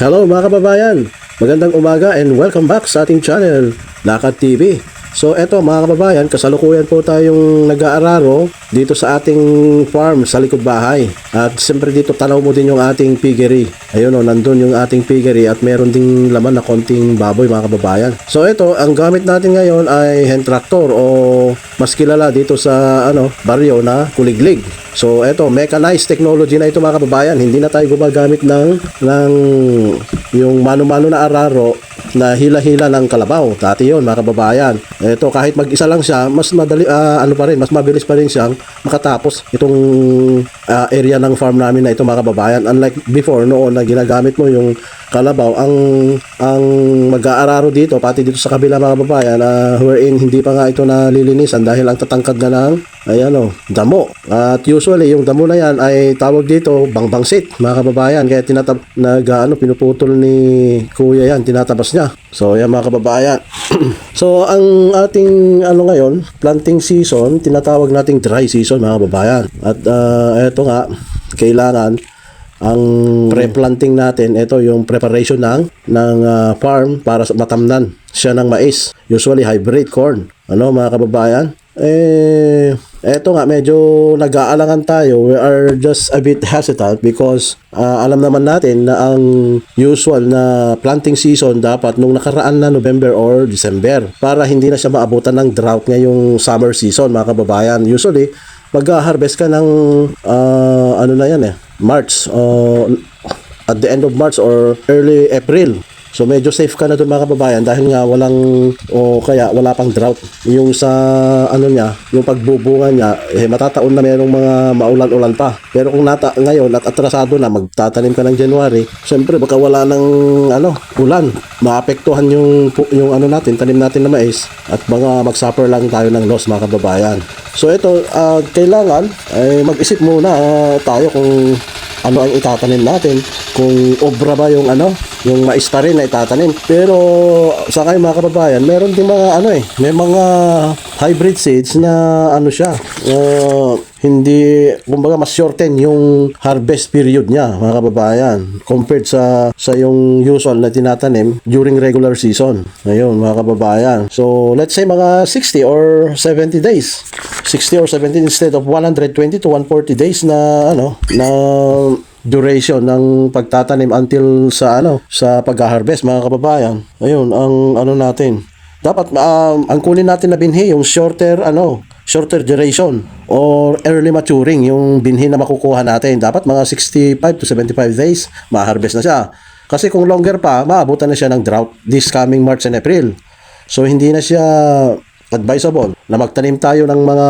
Hello mga kababayan, magandang umaga and welcome back sa ating channel, Lakad TV. So eto mga kababayan, kasalukuyan po tayong nag-aararo dito sa ating farm sa likod bahay. At siyempre dito tanaw mo din yung ating piggery. Ayun o, nandun yung ating piggery at meron ding laman na konting baboy mga kababayan. So eto, ang gamit natin ngayon ay hand tractor o mas kilala dito sa baryo na kuliglig. So eto, mechanized technology na ito mga kababayan. Hindi na tayo gumagamit ng yung mano-mano na araro na hila-hila ng kalabaw. Dati yun mga kababayan. Ito kahit mag-isa lang siya, mas madali mas mabilis pa rin siyang makatapos itong area ng farm namin na ito mga kababayan. Unlike before noon na ginagamit mo yung kalabaw, ang mag-aararo dito pati dito sa kabila mga kababayan, wherein hindi pa nga ito nalilinisan dahil ang tatangkad na ng damo. At usually yung damo na yan ay tawag dito bangbangsit mga kababayan. Kaya pinuputol ni kuya yan, tinatabas niya. So yan mga kababayan. So ang ating ngayon, planting season, tinatawag nating dry season mga kababayan. At eto nga, kailangan ang pre-planting natin, ito yung preparation ng farm para matamnan siya ng mais, usually hybrid corn. Mga kababayan, eto nga, medyo nag-aalangan tayo. We are just a bit hesitant because alam naman natin na ang usual na planting season dapat nung nakaraan na November or December para hindi na siya maabutan ng drought ngayong summer season mga kababayan. Usually mag-harvest ka ng March, at the end of March or early April. So medyo safe ka na doon mga kababayan dahil nga wala pang drought. Yung sa yung pagbubunga niya, matataon na merong mga maulan-ulan pa. Pero kung ngayon at atrasado na, magtatanim ka ng January, syempre baka wala ng ulan. Maapektuhan yung tanim natin na mais at mga mag-suffer lang tayo ng loss mga kababayan. So ito, kailangan mag-isip muna tayo kung ano ang itatanim natin, kung obra ba yung mais pa rin na itatanim. Pero sa kayo mga kababayan, meron din mga may mga hybrid seeds na hindi, kumbaga mas shorten yung harvest period niya mga kababayan compared sa yung usual na tinatanim during regular season. Ayun mga kababayan. So let's say mga 60 or 70 days. 60 or 70 instead of 120 to 140 days na duration ng pagtatanim until sa pag-harvest mga kababayan. Ayun ang natin. Dapat ang kunin natin na binhi yung shorter duration or early maturing yung binhi na makukuha natin. Dapat mga 65 to 75 days ma-harvest na siya. Kasi kung longer pa, maabutan na siya ng drought this coming March and April. So hindi na siya advisable na magtanim tayo ng mga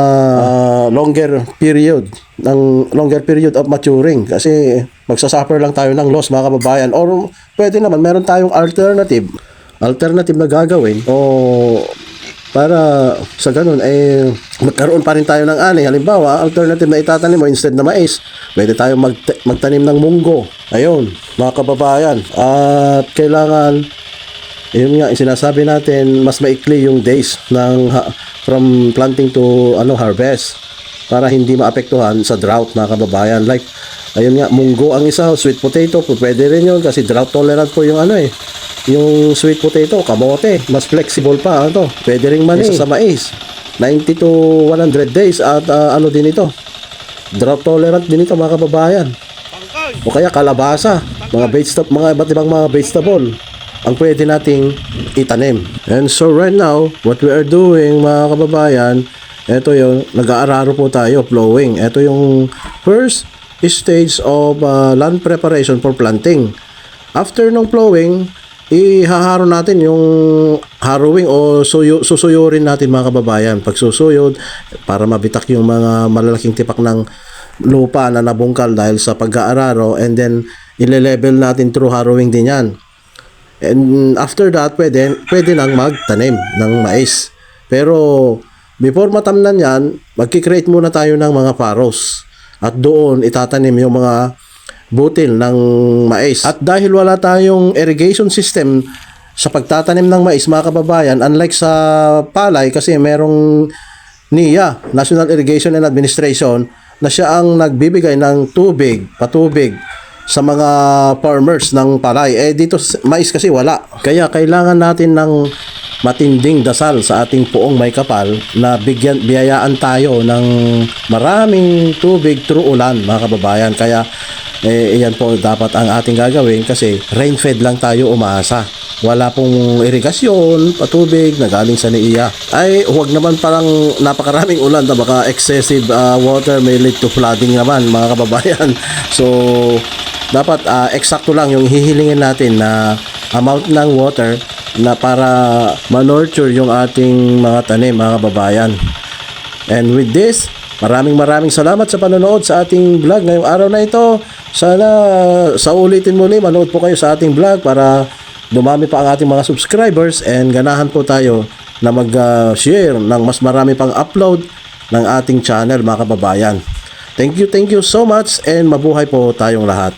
longer period of maturing kasi magsasuffer lang tayo ng loss mga kababayan. Or pwede naman meron tayong alternative na gagawin o para sa ganun magkaroon pa rin tayo ng ani. Halimbawa, alternative na itatanim mo instead na mais, pwede tayong magtanim ng munggo. Ayun mga kababayan, at kailangan yun nga, sinasabi natin, mas maikli yung days from planting to harvest para hindi maapektuhan sa drought mga kababayan. Like, ayun nga, munggo ang isa, sweet potato, pwede rin yun kasi drought tolerant po yung yung sweet potato, kamote, mas flexible pa pwede ring mani sa mais, 90 to 100 days at din ito, drought tolerant din ito mga kababayan. O kaya kalabasa, mga iba't ibang mga vegetable ang pwede nating itanim. And so right now, what we are doing mga kababayan, ito yung nag-aararo po tayo, plowing. Ito yung first stage of land preparation for planting. After ng plowing, ihaharo natin yung harrowing o susuyurin natin mga kababayan. Pagsusuyod, para mabitak yung mga malalaking tipak ng lupa na nabungkal dahil sa pag-aararo, and then ile-level natin through harrowing din yan. And after that, pwede nang magtanim ng mais. Pero before matamnan yan, magkikreate muna tayo ng mga paros. At doon itatanim yung mga butil ng mais. At dahil wala tayong irrigation system sa pagtatanim ng mais mga kababayan, unlike sa palay kasi merong NIA, National Irrigation and Administration, na siya ang nagbibigay ng patubig sa mga farmers ng palay. Dito mais kasi wala. Kaya kailangan natin ng matinding dasal sa ating puong may kapal na biyayaan tayo ng maraming tubig through ulan, mga kababayan. Kaya iyan po dapat ang ating gagawin kasi rain-fed lang tayo umaasa. Wala pong irigasyon, patubig na galing sa NIA. Ay, huwag naman parang napakaraming ulan na baka excessive water may lead to flooding naman, mga kababayan. So, dapat eksakto lang yung hihilingin natin na amount ng water na para ma-nurture yung ating mga tanim, mga kababayan. And with this, maraming salamat sa panonood sa ating vlog ngayong araw na ito. Sana sa ulitin muli, manood po kayo sa ating vlog para dumami pa ang ating mga subscribers and ganahan po tayo na mag-share ng mas marami pang upload ng ating channel, mga kababayan. Thank you so much and mabuhay po tayong lahat.